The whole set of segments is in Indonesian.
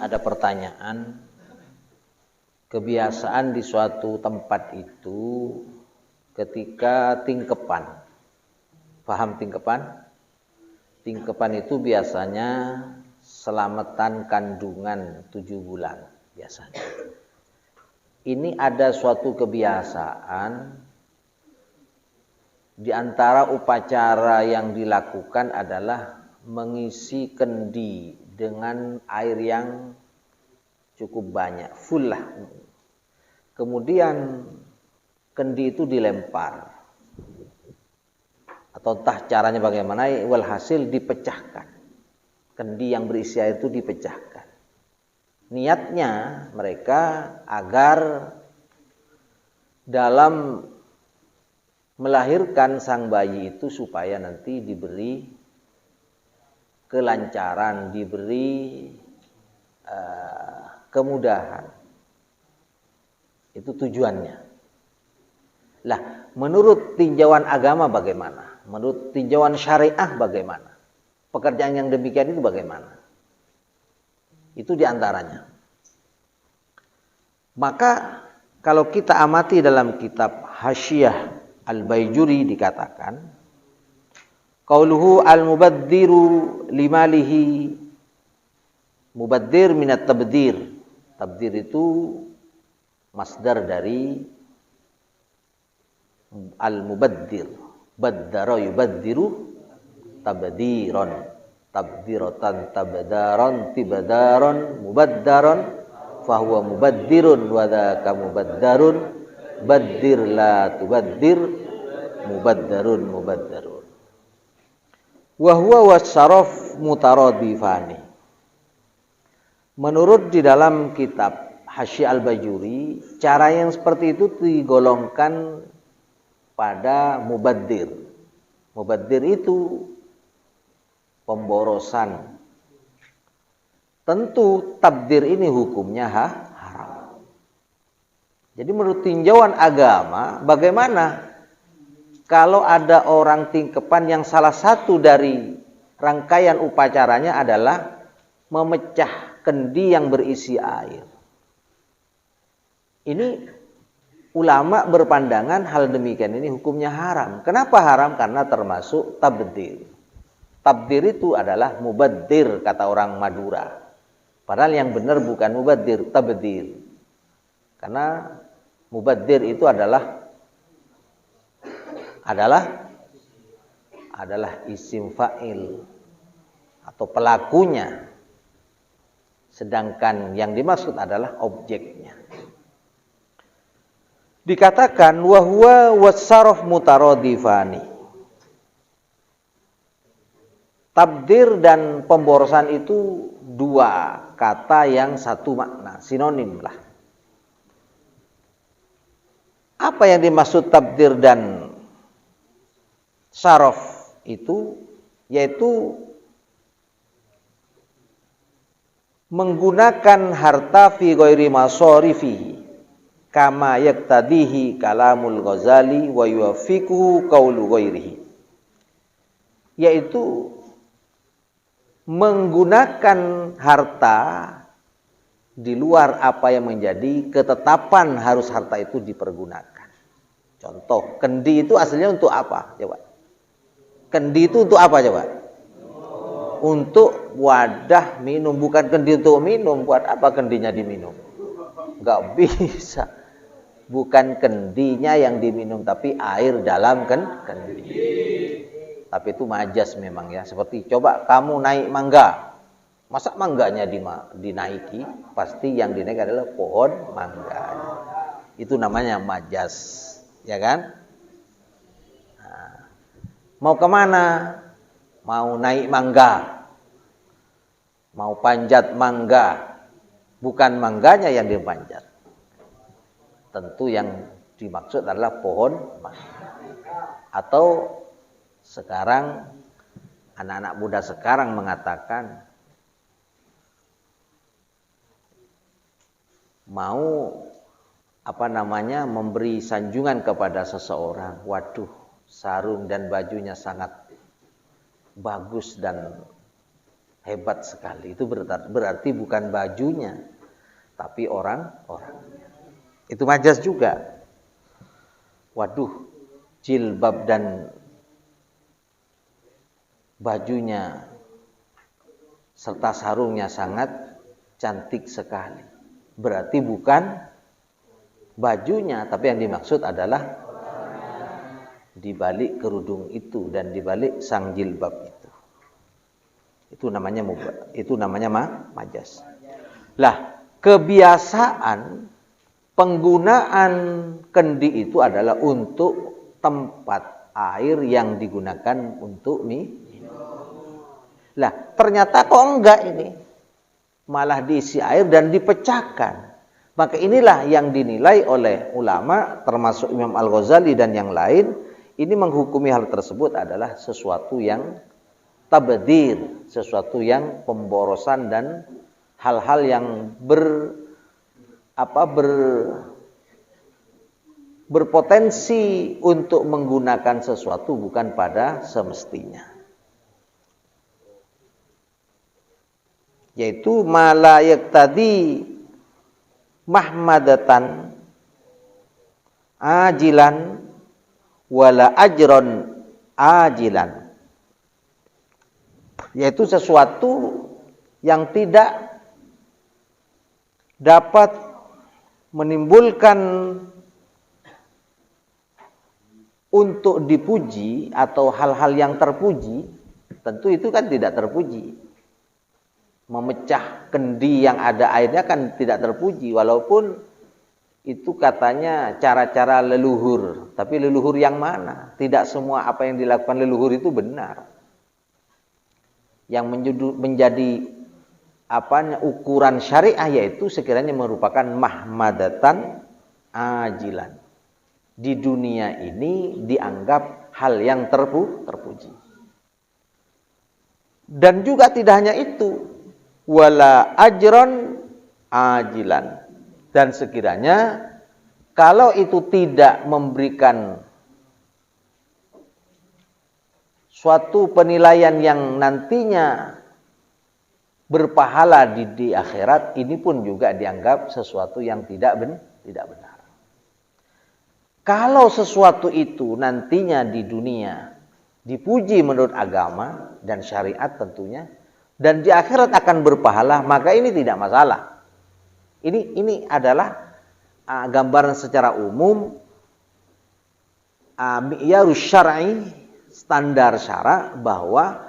ada pertanyaan, kebiasaan di suatu tempat itu ketika tingkepan. Paham tingkepan? Tingkepan itu biasanya selamatan kandungan 7 bulan biasanya. Ini ada suatu kebiasaan di antara upacara yang dilakukan adalah mengisi kendi dengan air yang cukup banyak, full lah. Kemudian kendi itu dilempar. Atau entah caranya bagaimana, walhasil dipecahkan. Kendi yang berisi air itu dipecahkan. Niatnya mereka agar dalam melahirkan sang bayi itu supaya nanti diberi kelancaran, diberi kemudahan. Itu tujuannya. Lah, menurut tinjauan agama bagaimana? Menurut tinjauan syariah bagaimana? Pekerjaan yang demikian itu bagaimana? Itu diantaranya. Maka kalau kita amati dalam kitab Hasyiah Al-Baijuri dikatakan, qauluhu al-mubaddiru limalihi, mubaddir minat tabdir. Tabdir itu masdar dari al-mubaddir. Baddara yubaddiru tabdiron. Tabdiratan tabdaron tibadaron mubaddaron fahuwa mubaddirun wa dzaka mubaddarun baddir la tubaddir mubaddarun mubaddarun. Wa huwa wasyaraf mutaradifani. Menurut di dalam kitab Hasyiah Al-Bajuri, cara yang seperti itu digolongkan pada mubaddir. Mubaddir itu pemborosan. Tentu tabdir ini hukumnya haram. Jadi menurut tinjauan agama, bagaimana kalau ada orang tingkepan yang salah satu dari rangkaian upacaranya adalah memecah kendi yang berisi air. Ini ulama berpandangan hal demikian ini hukumnya haram. Kenapa haram? Karena termasuk tabdir. Tabdir itu adalah mubaddir kata orang Madura. Padahal yang benar bukan mubaddir, tabdir. Karena mubaddir itu adalah isim fa'il atau pelakunya. Sedangkan yang dimaksud adalah objeknya. Dikatakan wa huwa wasyaraf mutaradifani. Tabdir dan pemborosan itu dua kata yang satu makna, sinonim lah. Apa yang dimaksud tabdir dan syaraf itu? Yaitu menggunakan harta fi ghairi masarifihi kama yaktadihi kalamul Ghazali wa yuwafiquhu qaulu ghairihi. Yaitu menggunakan harta di luar apa yang menjadi ketetapan harus harta itu dipergunakan. Contoh, kendi itu aslinya untuk apa? Coba. Kendi itu untuk apa coba? Untuk wadah minum, bukan kendi untuk minum. Buat apa kendinya diminum? Enggak bisa. Bukan kendinya yang diminum, tapi air dalam kendi. Tapi itu majas memang ya. Seperti coba kamu naik mangga. Masa mangganya dinaiki? Pasti yang dinaik adalah pohon mangga. Itu namanya majas. Ya kan? Nah, mau kemana? Mau naik mangga. Mau panjat mangga. Bukan mangganya yang dipanjat. Tentu yang dimaksud adalah pohon mangga. Atau sekarang anak-anak muda sekarang mengatakan mau memberi sanjungan kepada seseorang. Waduh, sarung dan bajunya sangat bagus dan Hebat sekali. Itu berarti bukan bajunya, tapi orang-orangnya. Itu majas juga. Waduh, jilbab dan bajunya serta sarungnya sangat cantik sekali. Berarti bukan bajunya, tapi yang dimaksud adalah di balik kerudung itu dan di balik sang jilbab itu. Itu namanya majas. Lah, kebiasaan penggunaan kendi itu adalah untuk tempat air yang digunakan untuk minum. Lah, ternyata kok enggak ini? Malah diisi air dan dipecahkan. Maka inilah yang dinilai oleh ulama termasuk Imam Al-Ghazali dan yang lain, ini menghukumi hal tersebut adalah sesuatu yang tabdzir, sesuatu yang pemborosan dan hal-hal yang berpotensi untuk menggunakan sesuatu bukan pada semestinya. Yaitu ma la yaqtadi mahmadatan ajilan wala ajron ajilan. Yaitu sesuatu yang tidak dapat menimbulkan untuk dipuji atau hal-hal yang terpuji. Tentu itu kan tidak terpuji. Memecah kendi yang ada airnya kan tidak terpuji, walaupun itu katanya cara-cara leluhur. Tapi leluhur yang mana? Tidak semua apa yang dilakukan leluhur itu benar. Yang menjadi ukuran syariah yaitu sekiranya merupakan mahmadatan ajilan. Di dunia ini dianggap hal yang terpuji. Dan juga tidak hanya itu, wala ajron ajilan. Dan sekiranya kalau itu tidak memberikan suatu penilaian yang nantinya berpahala di akhirat, ini pun juga dianggap sesuatu yang tidak benar. Kalau sesuatu itu nantinya di dunia dipuji menurut agama dan syariat tentunya, dan di akhirat akan berpahala, maka ini tidak masalah. Ini adalah gambaran secara umum mi'yarus syar'i, standar syara, bahwa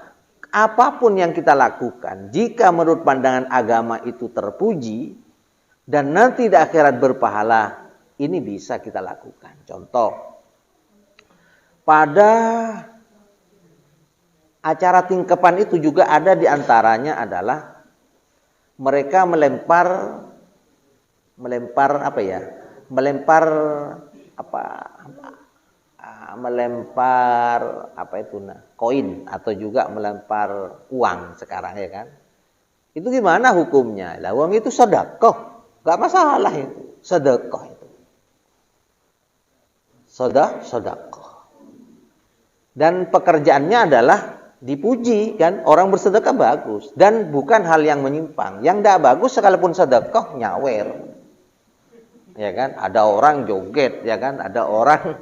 apapun yang kita lakukan jika menurut pandangan agama itu terpuji dan nanti di akhirat berpahala, ini bisa kita lakukan. Contoh, pada acara tingkepan itu juga ada di antaranya adalah mereka melempar koin atau juga melempar uang sekarang, ya kan? Itu gimana hukumnya? Lah, uang itu sedekah, enggak masalah itu. Sedekah itu. Sedekah. Dan pekerjaannya adalah dipuji, kan? Orang bersedekah bagus dan bukan hal yang menyimpang. Yang tidak bagus sekalipun sedekah nyawer. Ya kan? Ada orang joget, ya kan? Ada orang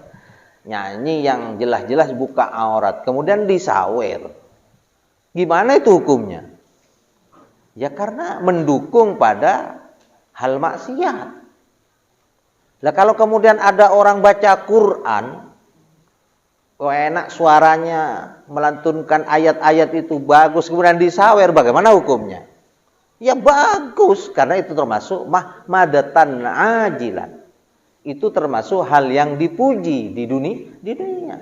nyanyi yang jelas-jelas buka aurat, kemudian disawer. Gimana itu hukumnya? Ya karena mendukung pada hal maksiat. Lah kalau kemudian ada orang baca Quran, enak suaranya, melantunkan ayat-ayat itu bagus, kemudian disawer, bagaimana hukumnya? Ya bagus, karena itu termasuk mahmadatan ajilan. Itu termasuk hal yang dipuji di dunia.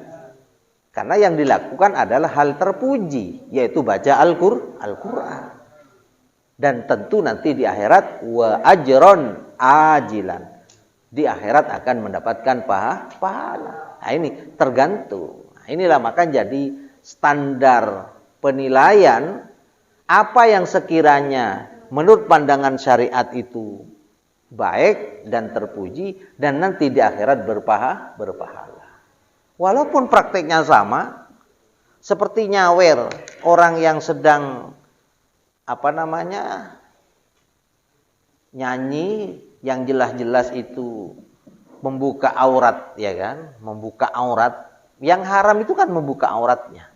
Karena yang dilakukan adalah hal terpuji, yaitu baca Al-Quran. Dan tentu nanti di akhirat wa ajron ajilan. Di akhirat akan mendapatkan pahala. Nah ini tergantung. Nah, inilah maka jadi standar penilaian apa yang sekiranya menurut pandangan syariat itu baik dan terpuji dan nanti di akhirat berpahala. Walaupun prakteknya sama, seperti nyawer orang yang sedang apa namanya, nyanyi yang jelas-jelas itu membuka aurat, ya kan? Membuka aurat. Yang haram itu kan membuka auratnya.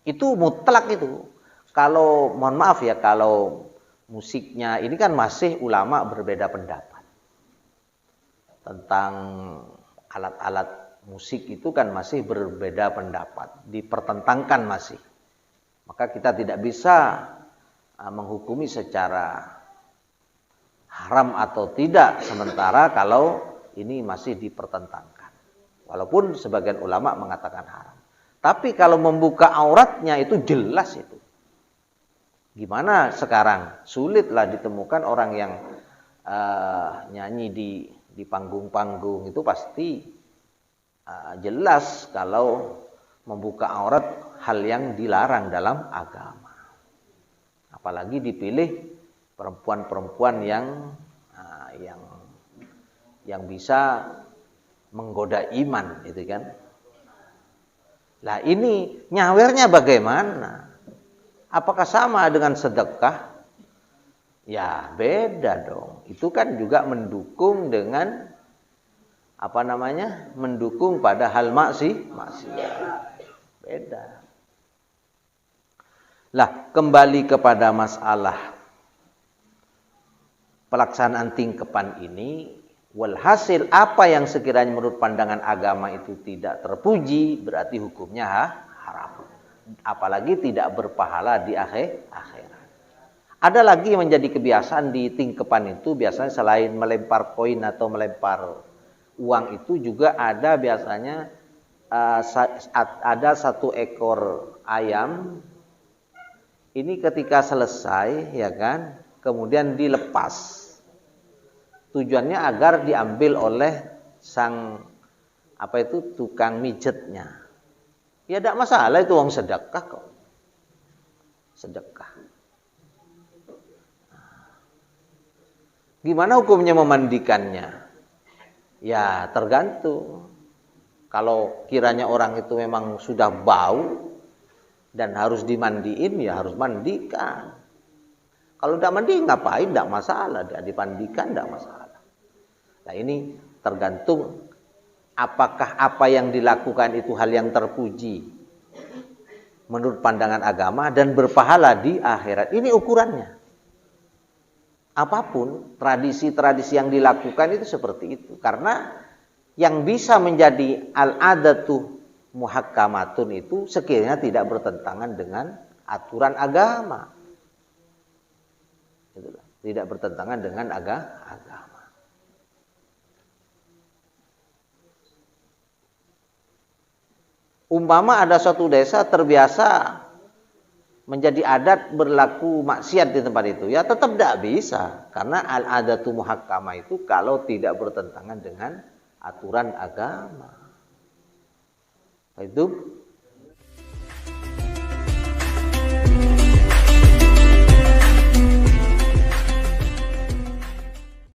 Itu mutlak itu. Kalau mohon maaf ya, kalau musiknya ini kan masih ulama berbeda pendapat. Tentang alat-alat musik itu kan masih berbeda pendapat, dipertentangkan masih. Maka kita tidak bisa menghukumi secara haram atau tidak sementara kalau ini masih dipertentangkan. Walaupun sebagian ulama mengatakan haram. Tapi kalau membuka auratnya itu jelas itu. Gimana sekarang? Sulitlah ditemukan orang yang nyanyi di panggung-panggung itu pasti jelas kalau membuka aurat hal yang dilarang dalam agama. Apalagi dipilih perempuan-perempuan yang bisa menggoda iman, gitu kan? Lah ini nyawernya bagaimana? Apakah sama dengan sedekah? Ya beda dong. Itu kan juga mendukung dengan apa namanya? Mendukung pada hal maksiat. Beda. Lah kembali kepada masalah pelaksanaan tingkepan ini. Walhasil apa yang sekiranya menurut pandangan agama itu tidak terpuji berarti hukumnya haram. Apalagi tidak berpahala di akhirat. Ada lagi yang menjadi kebiasaan di tingkepan itu biasanya selain melempar koin atau melempar uang itu juga ada biasanya ada satu ekor ayam. Ini ketika selesai ya kan, kemudian dilepas. Tujuannya agar diambil oleh sang tukang mijetnya. Ya tidak masalah, itu uang sedekah kok. Sedekah. Gimana hukumnya memandikannya? Ya tergantung. Kalau kiranya orang itu memang sudah bau dan harus dimandiin, ya harus mandikan. Kalau tidak mandi ngapain? Tidak masalah. Tidak dipandikan tidak masalah. Nah ini tergantung apakah apa yang dilakukan itu hal yang terpuji menurut pandangan agama dan berpahala di akhirat. Ini ukurannya. Apapun tradisi-tradisi yang dilakukan itu seperti itu. Karena yang bisa menjadi al-adatu muhakkamatun itu sekiranya tidak bertentangan dengan aturan agama. Tidak bertentangan dengan agama. Umpama ada suatu desa terbiasa menjadi adat berlaku maksiat di tempat itu, ya tetap tidak bisa. Karena al-adatu muhakkamah itu kalau tidak bertentangan dengan aturan agama. Itu